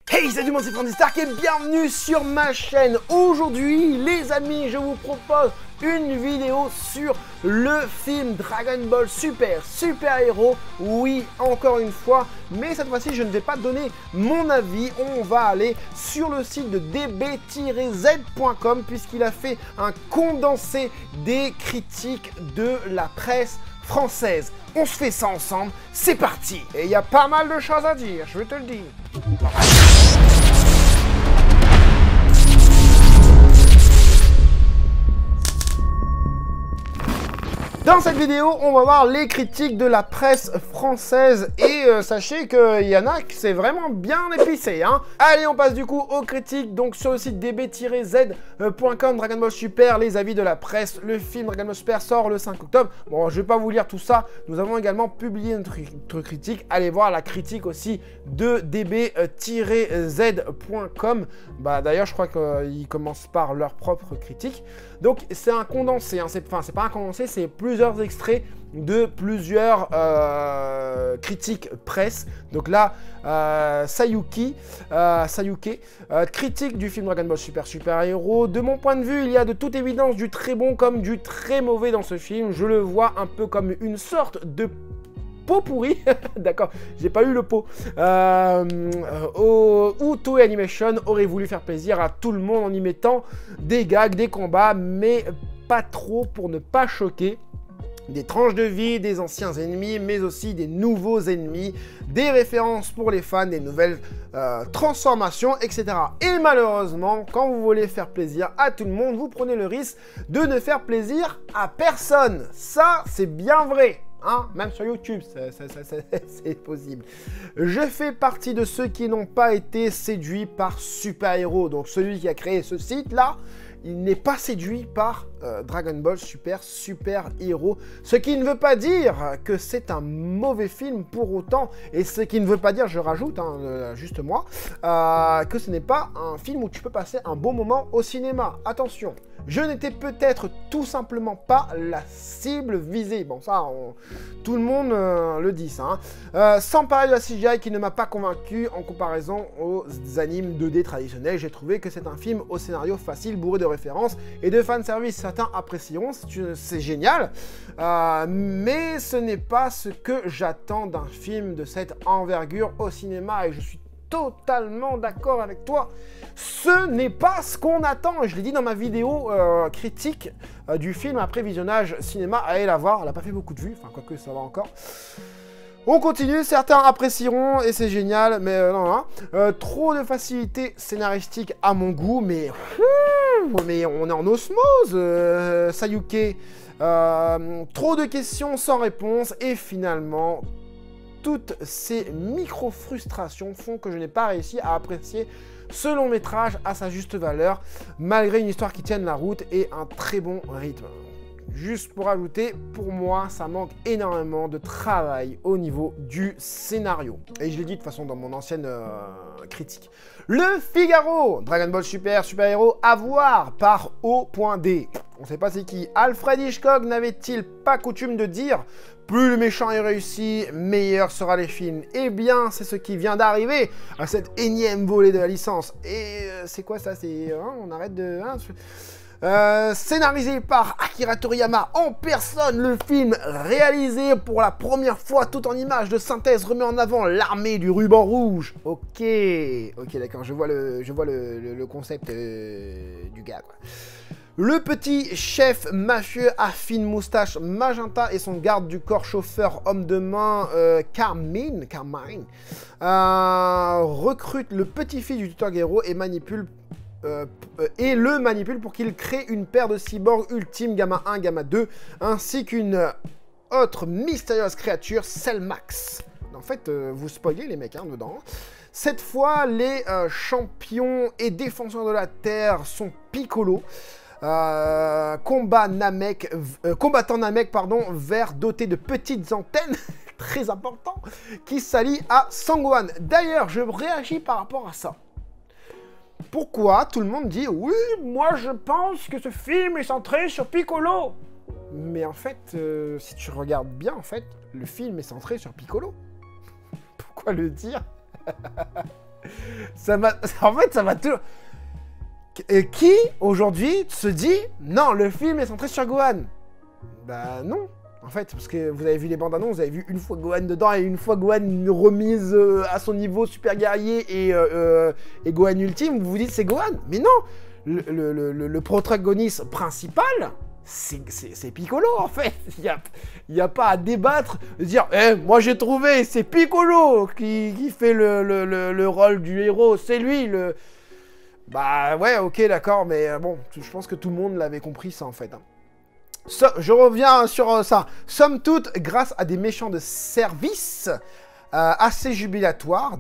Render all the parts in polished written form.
Hey, salut, moi c'est Frandy Stark et bienvenue sur ma chaîne. Aujourd'hui, les amis, je vous propose une vidéo sur le film Dragon Ball Super Héros. Oui, encore une fois, mais cette fois-ci, je ne vais pas donner mon avis. On va aller sur le site de db-z.com puisqu'il a fait un condensé des critiques de la presse française. On se fait ça ensemble, c'est parti. Et il y a pas mal de choses à dire, je vais te le dire. Dans cette vidéo, on va voir les critiques de la presse française et sachez qu'il y en a qui c'est vraiment bien épicé. Hein. Allez, on passe du coup aux critiques. Donc sur le site db-z.com, Dragon Ball Super, les avis de la presse. Le film Dragon Ball Super sort le 5 octobre. Bon, je vais pas vous lire tout ça. Nous avons également publié notre critique. Allez voir la critique aussi de db-z.com. Bah d'ailleurs, je crois qu'ils commencent par leur propre critique. Donc c'est un condensé. Hein. C'est pas un condensé, c'est plusieurs extraits de plusieurs critiques presse. Donc là, Sayuke, critique du film Dragon Ball Super Héros. De mon point de vue, il y a de toute évidence du très bon comme du très mauvais dans ce film. Je le vois un peu comme une sorte de pot pourri, d'accord, j'ai pas eu le pot, où Toei Animation aurait voulu faire plaisir à tout le monde en y mettant des gags, des combats, mais pas trop pour ne pas choquer. Des tranches de vie, des anciens ennemis, mais aussi des nouveaux ennemis, des références pour les fans, des nouvelles transformations, etc. Et malheureusement, quand vous voulez faire plaisir à tout le monde, vous prenez le risque de ne faire plaisir à personne. Ça, c'est bien vrai. Hein, même sur YouTube, c'est possible. Je fais partie de ceux qui n'ont pas été séduits par Super Héros. Donc celui qui a créé ce site-là, il n'est pas séduit par Dragon Ball Super Héros. Ce qui ne veut pas dire que c'est un mauvais film pour autant. Et ce qui ne veut pas dire, je rajoute, hein, juste moi, que ce n'est pas un film où tu peux passer un bon moment au cinéma. Attention, je n'étais peut-être tout simplement pas la cible visée. Bon, ça, tout le monde le dit, ça. Hein. Sans parler de la CGI qui ne m'a pas convaincu en comparaison aux animes 2D traditionnels. J'ai trouvé que c'est un film au scénario facile, bourré de références et de fanservice. Certains apprécieront, c'est génial, mais ce n'est pas ce que j'attends d'un film de cette envergure au cinéma et je suis totalement d'accord avec toi. Ce n'est pas ce qu'on attend. Je l'ai dit dans ma vidéo critique du film après visionnage cinéma. Allez la voir, elle n'a pas fait beaucoup de vues, enfin quoique ça va encore. On continue, certains apprécieront et c'est génial, mais non, hein. Trop de facilité scénaristique à mon goût, mais on est en osmose, Sayuke. Trop de questions sans réponse et finalement, toutes ces micro-frustrations font que je n'ai pas réussi à apprécier ce long métrage à sa juste valeur, malgré une histoire qui tienne la route et un très bon rythme. Juste pour ajouter, pour moi, ça manque énormément de travail au niveau du scénario. Et je l'ai dit de toute façon dans mon ancienne critique. Le Figaro, Dragon Ball Super Héros à voir par O.D. On ne sait pas c'est qui. Alfred Hitchcock n'avait-il pas coutume de dire « Plus le méchant est réussi, meilleur sera les films ». Eh bien, c'est ce qui vient d'arriver à cette énième volée de la licence. Et c'est quoi ça? C'est on arrête de... scénarisé par Akira Toriyama en personne, le film réalisé pour la première fois tout en images de synthèse remet en avant l'armée du ruban rouge. Ok, d'accord, je vois le concept du gars, quoi. Le petit chef mafieux à fine moustache magenta et son garde du corps chauffeur homme de main Carmine recrute le petit-fils du tuteur héros et le manipule pour qu'il crée une paire de cyborgs ultimes Gamma 1, Gamma 2, ainsi qu'une autre mystérieuse créature, Cellmax. En fait, vous spoilez les mecs, hein, dedans. Cette fois, les champions et défenseurs de la Terre sont Piccolo, combattant Namek, vert doté de petites antennes, très important, qui s'allie à Sangwan. D'ailleurs, je réagis par rapport à ça. Pourquoi tout le monde dit « Oui, moi je pense que ce film est centré sur Piccolo ». Mais en fait, si tu regardes bien, en fait, le film est centré sur Piccolo. Pourquoi le dire? Ça m'a... En fait, ça m'a toujours... Qui, aujourd'hui, se dit, non, le film est centré sur Gohan? Bah non, en fait, parce que vous avez vu les bandes annonces, vous avez vu une fois Gohan dedans et une fois Gohan remise à son niveau super guerrier et Gohan ultime, vous vous dites c'est Gohan. Mais non, le protagoniste principal, c'est Piccolo en fait. Il y a pas à débattre, de dire moi j'ai trouvé, c'est Piccolo qui fait le rôle du héros, c'est lui le... Bah ouais, ok, d'accord, mais bon, je pense que tout le monde l'avait compris ça en fait. Je reviens sur ça. Somme toute, grâce à des méchants de service assez jubilatoires,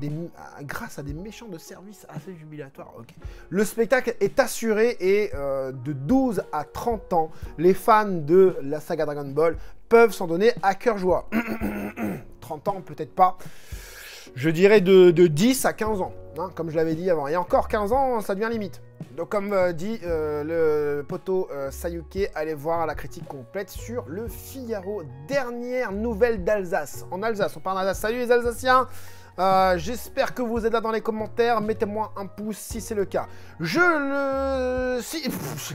grâce à des méchants de service assez jubilatoires, ok. Le spectacle est assuré et de 12 à 30 ans, les fans de la saga Dragon Ball peuvent s'en donner à cœur joie. 30 ans, peut-être pas. Je dirais de 10 à 15 ans, hein, comme je l'avais dit avant. Et encore 15 ans, ça devient limite. Donc comme dit le poteau Sayuke, allez voir la critique complète sur le Figaro. Dernière nouvelle d'Alsace. En Alsace, on parle d'Alsace. Salut les Alsaciens. J'espère que vous êtes là dans les commentaires. Mettez-moi un pouce si c'est le cas. Je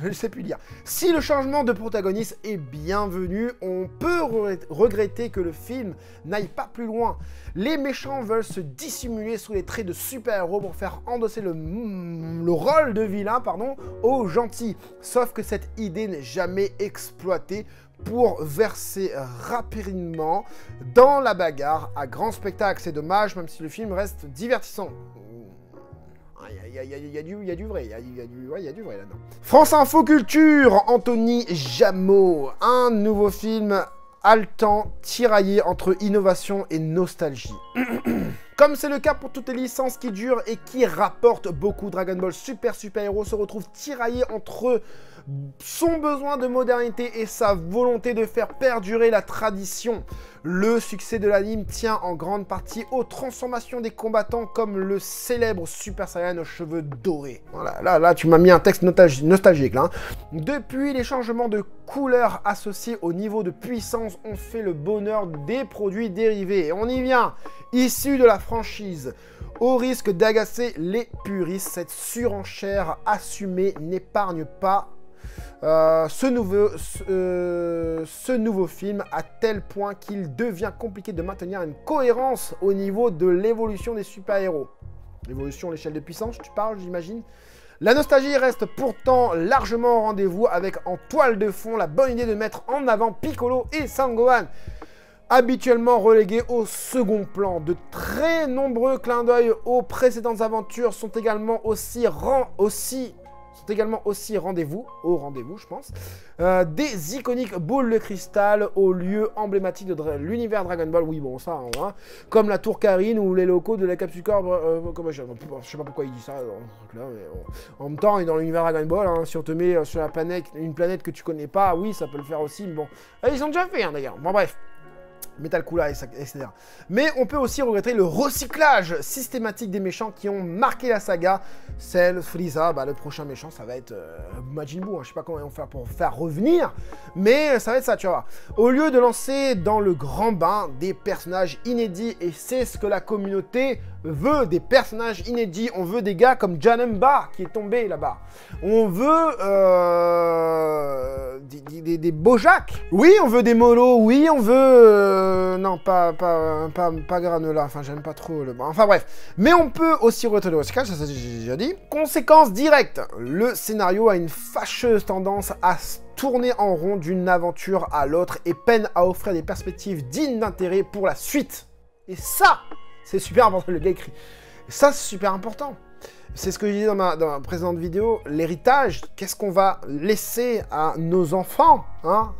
ne sais plus dire. Si le changement de protagoniste est bienvenu, on peut regretter que le film n'aille pas plus loin. Les méchants veulent se dissimuler sous les traits de super-héros pour faire endosser le rôle de vilain, aux gentils. Sauf que cette idée n'est jamais exploitée pour verser rapidement dans la bagarre à grand spectacle. C'est dommage, même si le film reste divertissant. Il y a du vrai, il y a du vrai là-dedans. France Info Culture, Anthony Jameau, un nouveau film haletant, tiraillé entre innovation et nostalgie. Comme c'est le cas pour toutes les licences qui durent et qui rapportent beaucoup, Dragon Ball Super Héros se retrouve tiraillé entre son besoin de modernité et sa volonté de faire perdurer la tradition. Le succès de l'anime tient en grande partie aux transformations des combattants comme le célèbre Super Saiyan aux cheveux dorés. Voilà, là tu m'as mis un texte nostalgique là. Hein. Depuis les changements de couleurs associés au niveau de puissance, on fait le bonheur des produits dérivés. Et on y vient, issus de la franchise. Au risque d'agacer les puristes, cette surenchère assumée n'épargne pas ce nouveau film à tel point qu'il devient compliqué de maintenir une cohérence au niveau de l'évolution des super-héros. L'évolution à l'échelle de puissance, tu parles, j'imagine. La nostalgie reste pourtant largement au rendez-vous avec en toile de fond la bonne idée de mettre en avant Piccolo et Sangohan. Habituellement relégués au second plan, de très nombreux clins d'œil aux précédentes aventures sont également aussi rendez-vous, je pense, des iconiques boules de cristal aux lieux emblématiques de l'univers Dragon Ball, oui bon ça, hein, comme la tour Karine ou les locaux de la capsule Corp, je sais pas pourquoi il dit ça, là, mais en même temps, dans l'univers Dragon Ball, hein, si on te met sur la planète, une planète que tu connais pas, oui ça peut le faire aussi, mais bon, ils ont déjà fait hein, d'ailleurs, bon bref. Metal Cooler, etc. Mais on peut aussi regretter le recyclage systématique des méchants qui ont marqué la saga. Cell, Frieza, le prochain méchant, ça va être Majin Buu. Hein. Je sais pas comment ils vont faire pour faire revenir, mais ça va être ça, tu vois. Au lieu de lancer dans le grand bain des personnages inédits, et c'est ce que la communauté veut, des personnages inédits. On veut des gars comme Janemba qui est tombé là-bas. On veut des Bojack. Oui, on veut des Molo. Oui, on veut... non, pas Granola. Enfin, j'aime pas trop le... Enfin, bref. Mais on peut aussi retenir le recyclage, ça j'ai déjà dit. Conséquence directe. Le scénario a une fâcheuse tendance à tourner en rond d'une aventure à l'autre et peine à offrir des perspectives dignes d'intérêt pour la suite. Et ça, c'est super important, le gars écrit. Et ça, c'est super important. C'est ce que je disais dans ma précédente vidéo, l'héritage, qu'est-ce qu'on va laisser à nos enfants, hein?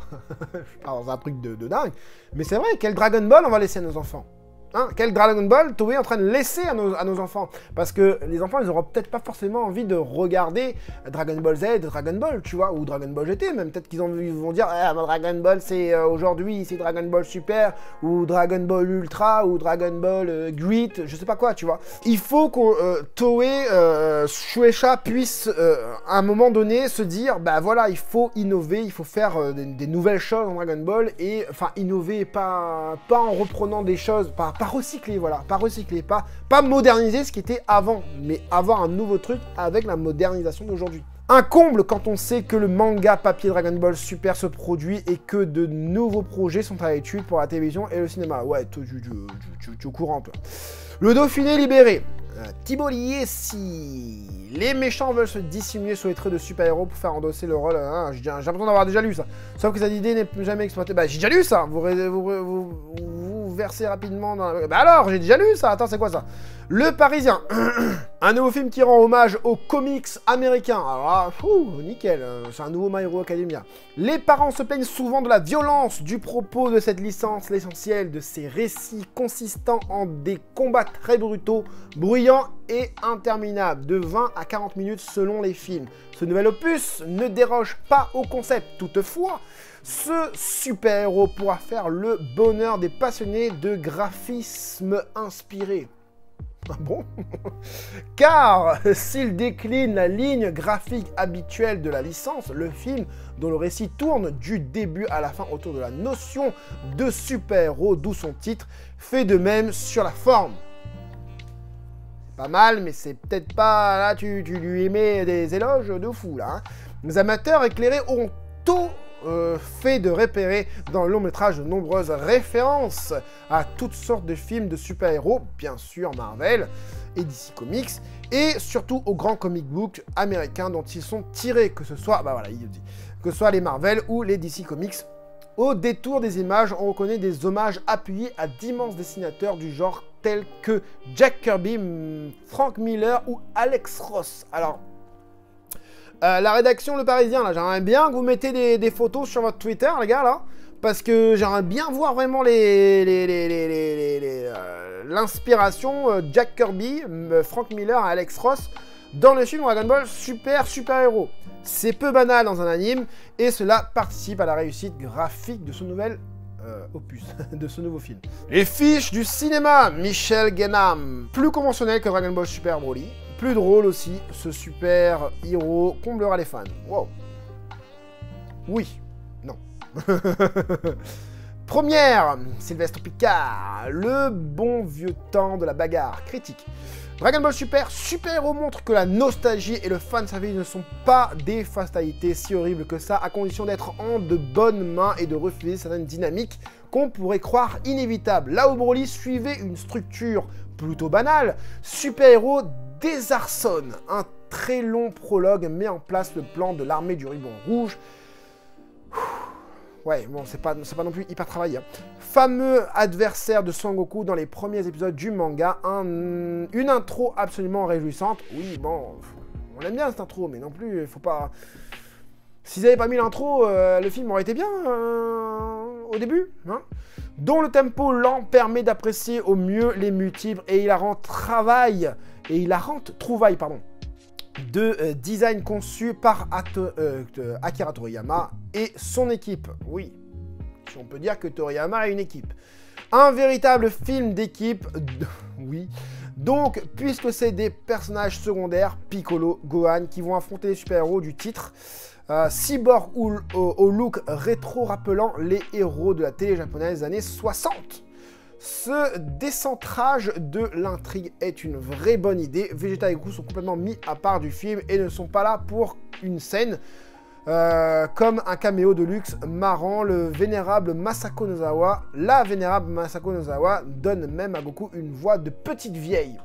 Je parle dans un truc de dingue, mais c'est vrai, quel Dragon Ball on va laisser à nos enfants? Hein, quel Dragon Ball Toei est en train de laisser à nos enfants? Parce que les enfants, ils auront peut-être pas forcément envie de regarder Dragon Ball Z, Dragon Ball, tu vois, ou Dragon Ball GT, même peut-être qu'ils vont dire ah, Dragon Ball, c'est aujourd'hui, c'est Dragon Ball Super, ou Dragon Ball Ultra, ou Dragon Ball Grit, je sais pas quoi, tu vois. Il faut que Toei, Shueisha puisse, à un moment donné, se dire, bah voilà, il faut innover, il faut faire des nouvelles choses en Dragon Ball, et, enfin, innover, pas en reprenant des choses, pas pas recycler, voilà, pas recycler, pas moderniser ce qui était avant, mais avoir un nouveau truc avec la modernisation d'aujourd'hui. Un comble quand on sait que le manga papier Dragon Ball Super se produit et que de nouveaux projets sont à l'étude pour la télévision et le cinéma. Ouais, tu es au courant, toi. Le Dauphiné libéré. Thibault Liessi. Les méchants veulent se dissimuler sous les traits de super-héros pour faire endosser le rôle. J'ai l'impression d'avoir déjà lu ça. Sauf que cette idée n'est jamais exploitée. Bah, j'ai déjà lu ça. Vous versez rapidement dans la... Bah alors, j'ai déjà lu ça. Attends, c'est quoi ça? Le Parisien. Un nouveau film qui rend hommage aux comics américains. Alors là, nickel. C'est un nouveau My Hero Academia. Les parents se plaignent souvent de la violence du propos de cette licence. L'essentiel de ces récits consistant en des combats très brutaux, bruyants et interminables, de 20 à 40 minutes selon les films. Ce nouvel opus ne déroge pas au concept. Toutefois, ce super-héros pourra faire le bonheur des passionnés de graphisme inspiré. Ah bon? Car s'il décline la ligne graphique habituelle de la licence, le film, dont le récit tourne du début à la fin autour de la notion de super-héros, d'où son titre, fait de même sur la forme. Pas mal, mais c'est peut-être pas... Là, tu lui mets des éloges de fou, là. Hein. Les amateurs éclairés auront tôt fait de repérer dans le long métrage de nombreuses références à toutes sortes de films de super-héros, bien sûr Marvel et DC Comics, et surtout aux grands comic books américains dont ils sont tirés, que ce soit, bah voilà, il dit, que ce soit les Marvel ou les DC Comics. Au détour des images, on reconnaît des hommages appuyés à d'immenses dessinateurs du genre tels que Jack Kirby, Frank Miller ou Alex Ross. Alors, la rédaction Le Parisien, là, j'aimerais bien que vous mettez des photos sur votre Twitter, les gars, là, parce que j'aimerais bien voir vraiment l'inspiration Jack Kirby, Frank Miller et Alex Ross dans le film Dragon Ball Super-Héros. C'est peu banal dans un anime, et cela participe à la réussite graphique de ce nouvel opus, de ce nouveau film. Les fiches du cinéma, Michel Guénam. Plus conventionnel que Dragon Ball Super Broly. Plus drôle aussi, ce super héros comblera les fans. Wow. Oui. Non. Première, Sylvestre Picard. Le bon vieux temps de la bagarre. Critique. Dragon Ball Super-Héros montre que la nostalgie et le fanservice ne sont pas des fatalités si horribles que ça, à condition d'être en de bonnes mains et de refuser certaines dynamiques qu'on pourrait croire inévitables. Là où Broly suivait une structure plutôt banale, Super-Héros désarçonne. Un très long prologue met en place le plan de l'armée du ruban rouge. Ouais, bon, c'est pas non plus hyper travaillé. Hein. Fameux adversaire de Son Goku dans les premiers épisodes du manga. Une intro absolument réjouissante. Oui, bon, on aime bien cette intro, mais non plus, il faut pas... S'ils n'avaient pas mis l'intro, le film aurait été bien au début, hein, dont le tempo lent permet d'apprécier au mieux les multiples et hilarantes trouvailles, de design conçu par Akira Toriyama et son équipe. Oui, si on peut dire que Toriyama a une équipe. Un véritable film d'équipe, oui. Donc, puisque c'est des personnages secondaires, Piccolo, Gohan, qui vont affronter les super-héros du titre, cyborg au look rétro rappelant les héros de la télé japonaise des années 60. Ce décentrage de l'intrigue est une vraie bonne idée. Vegeta et Goku sont complètement mis à part du film et ne sont pas là pour une scène. Comme un caméo de luxe marrant, la vénérable Masako Nozawa donne même à Goku une voix de petite vieille.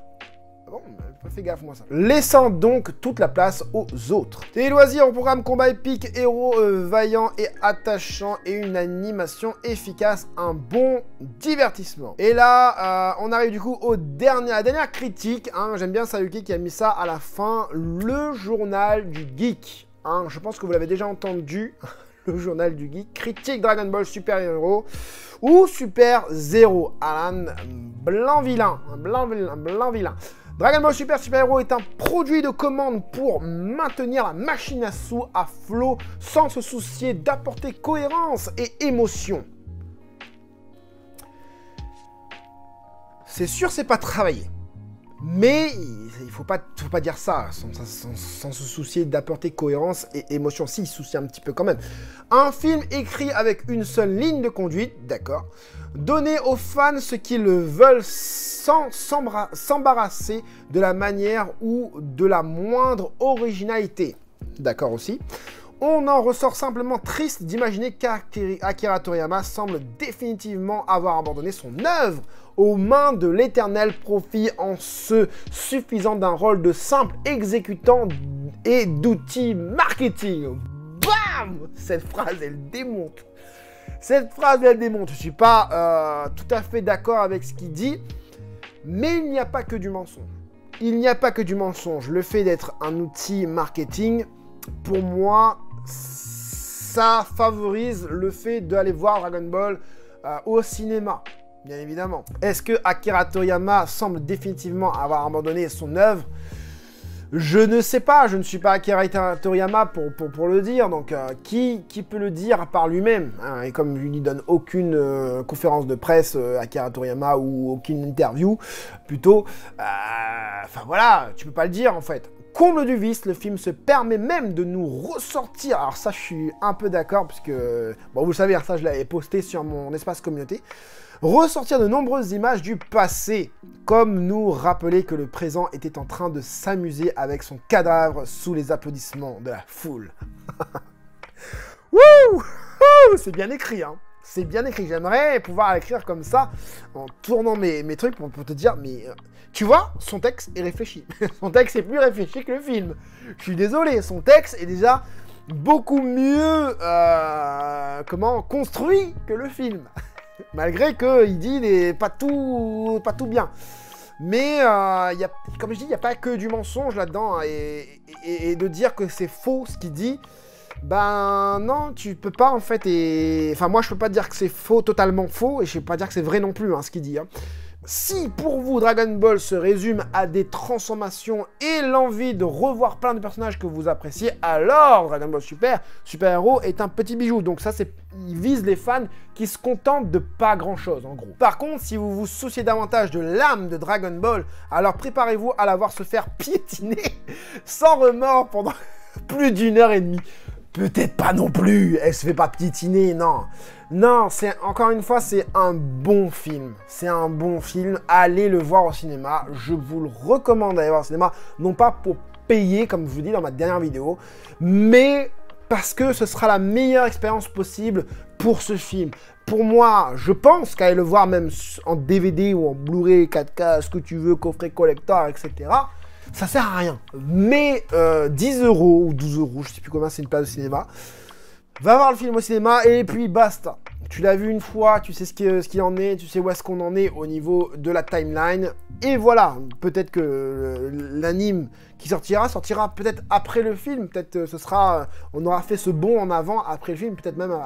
Bon, fais gaffe moi ça. Laissant donc toute la place aux autres. Télé loisirs au programme combat épique, héros vaillants et attachants et une animation efficace, un bon divertissement. Et là, on arrive du coup à la dernière critique. Hein, j'aime bien Sayuki qui a mis ça à la fin, le journal du geek. Hein, je pense que vous l'avez déjà entendu. Le journal du geek, critique Dragon Ball Super Hero ou Super Zero. Alan Blanc-Vilain. Blanc-Vilain. Dragon Ball Super Hero est un produit de commande pour maintenir la machine à sous à flot sans se soucier d'apporter cohérence et émotion. C'est sûr, c'est pas travaillé. Mais il faut pas dire ça, sans se soucier d'apporter cohérence et émotion. Si, il se soucie un petit peu quand même. Un film écrit avec une seule ligne de conduite, d'accord. Donner aux fans ce qu'ils veulent sans s'embarrasser de la manière ou de la moindre originalité. D'accord aussi. On en ressort simplement triste d'imaginer qu'Akira Toriyama semble définitivement avoir abandonné son œuvre aux mains de l'éternel profit en se suffisant d'un rôle de simple exécutant et d'outil marketing. Bam! Cette phrase, elle démonte. Cette phrase, elle démonte. Je ne suis pas tout à fait d'accord avec ce qu'il dit, mais il n'y a pas que du mensonge. Il n'y a pas que du mensonge. Le fait d'être un outil marketing, pour moi, ça favorise le fait d'aller voir Dragon Ball au cinéma, bien évidemment. Est-ce que Akira Toriyama semble définitivement avoir abandonné son œuvre? Je ne sais pas, je ne suis pas Akira Toriyama pour le dire, donc qui peut le dire par lui-même, hein? Et comme je lui donne aucune conférence de presse, Akira Toriyama, ou aucune interview, plutôt, enfin voilà, tu peux pas le dire en fait. Comble du vice, le film se permet même de nous ressortir, alors ça je suis un peu d'accord, puisque, bon vous le savez, ça je l'avais posté sur mon espace communauté, ressortir de nombreuses images du passé, comme nous rappeler que le présent était en train de s'amuser avec son cadavre sous les applaudissements de la foule. Wouh! C'est bien écrit, hein. C'est bien écrit. J'aimerais pouvoir écrire comme ça, en tournant mes trucs pour te dire, mais tu vois, son texte est réfléchi. Son texte est plus réfléchi que le film. Je suis désolé, son texte est déjà beaucoup mieux construit que le film. Malgré qu'il dit pas tout bien. Mais comme je dis, il n'y a pas que du mensonge là-dedans. Hein, et de dire que c'est faux ce qu'il dit, ben non, tu peux pas en fait. Enfin, moi je peux pas dire que c'est faux, totalement faux, et je peux pas dire que c'est vrai non plus, hein, ce qu'il dit. Hein. Si pour vous Dragon Ball se résume à des transformations et l'envie de revoir plein de personnages que vous appréciez, alors Dragon Ball Super Héros est un petit bijou. Donc ça, il vise les fans qui se contentent de pas grand chose en gros. Par contre, si vous vous souciez davantage de l'âme de Dragon Ball, alors préparez-vous à la voir se faire piétiner sans remords pendant plus d'1h30. Peut-être pas non plus, elle se fait pas piétiner, non. Non, encore une fois, c'est un bon film. C'est un bon film, allez le voir au cinéma. Je vous le recommande d'aller voir au cinéma, non pas pour payer, comme je vous dis dans ma dernière vidéo, mais parce que ce sera la meilleure expérience possible pour ce film. Pour moi, je pense qu'aller le voir même en DVD ou en Blu-ray, 4K, ce que tu veux, coffret collector, etc., ça sert à rien. Mais 10 € ou 12 €, je sais plus combien c'est une place de cinéma, va voir le film au cinéma et puis basta. Tu l'as vu une fois, tu sais ce qu'il en est, tu sais où est-ce qu'on en est au niveau de la timeline. Et voilà, peut-être que l'anime qui sortira peut-être après le film. Peut-être on aura fait ce bond en avant après le film, peut-être même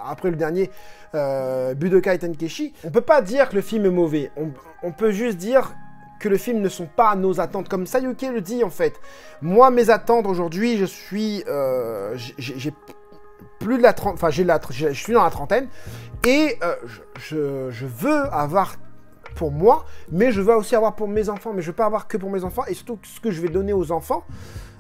après le dernier Budokai Tenkaichi. On peut pas dire que le film est mauvais, on peut juste dire que le film ne sont pas à nos attentes, comme Sayuke le dit en fait. Moi, mes attentes aujourd'hui, je suis plus de la trentaine, enfin je suis dans la trentaine, et je veux avoir pour moi, mais je veux aussi avoir pour mes enfants, mais je veux pas avoir que pour mes enfants, et surtout ce que je vais donner aux enfants,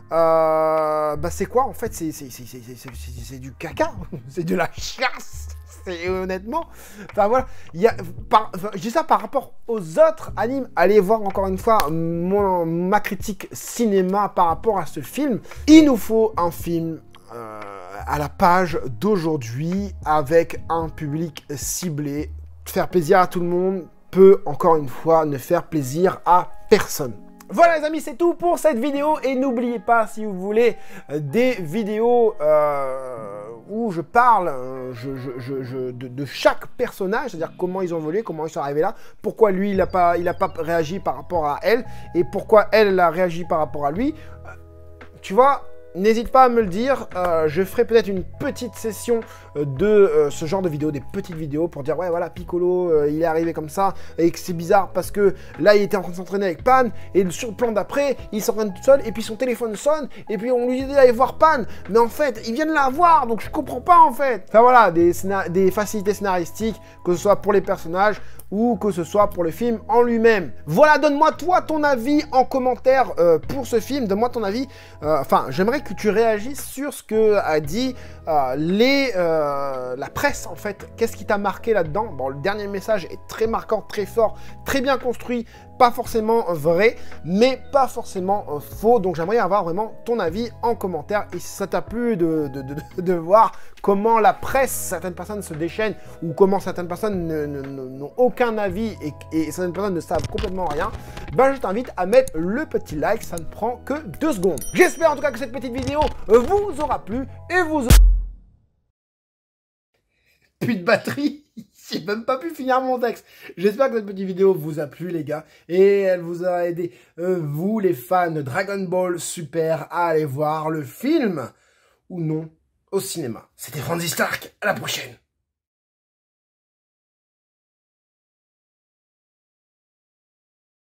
bah c'est quoi en fait? C'est du caca, c'est de la chasse. Et honnêtement, enfin voilà, je dis ça par rapport aux autres animes. Allez voir encore une fois ma critique cinéma par rapport à ce film. Il nous faut un film à la page d'aujourd'hui avec un public ciblé. Faire plaisir à tout le monde peut encore une fois ne faire plaisir à personne. Voilà les amis, c'est tout pour cette vidéo, et n'oubliez pas, si vous voulez des vidéos où je parle de chaque personnage, c'est-à-dire comment ils ont évolué, comment ils sont arrivés là, pourquoi lui il a pas réagi par rapport à elle, et pourquoi elle a réagi par rapport à lui, tu vois. N'hésite pas à me le dire, je ferai peut-être une petite session de ce genre de vidéos, des petites vidéos pour dire ouais voilà Piccolo il est arrivé comme ça et que c'est bizarre parce que là il était en train de s'entraîner avec Pan et sur le plan d'après il s'entraîne tout seul et puis son téléphone sonne et puis on lui dit d'aller voir Pan mais en fait il vient de la voir donc je comprends pas en fait. Enfin voilà, des facilités scénaristiques, que ce soit pour les personnages ou que ce soit pour le film en lui-même. Voilà, donne-moi toi ton avis en commentaire pour ce film, donne-moi ton avis, j'aimerais que tu réagisses sur ce que a dit la presse en fait. Qu'est-ce qui t'a marqué là-dedans? Bon, le dernier message est très marquant, très fort, très bien construit, pas forcément vrai, mais pas forcément faux. Donc j'aimerais avoir vraiment ton avis en commentaire. Et si ça t'a plu de voir comment la presse, certaines personnes se déchaînent, ou comment certaines personnes n'ont aucun avis et certaines personnes ne savent complètement rien, ben je t'invite à mettre le petit like, ça ne prend que 2 secondes. J'espère en tout cas que cette petite vidéo vous aura plu et vous aura... Plus de batterie. J'ai même pas pu finir mon texte. J'espère que cette petite vidéo vous a plu les gars. Et elle vous a aidé, vous les fans de Dragon Ball Super, à aller voir le film ou non au cinéma. C'était Franzy Stark, à la prochaine.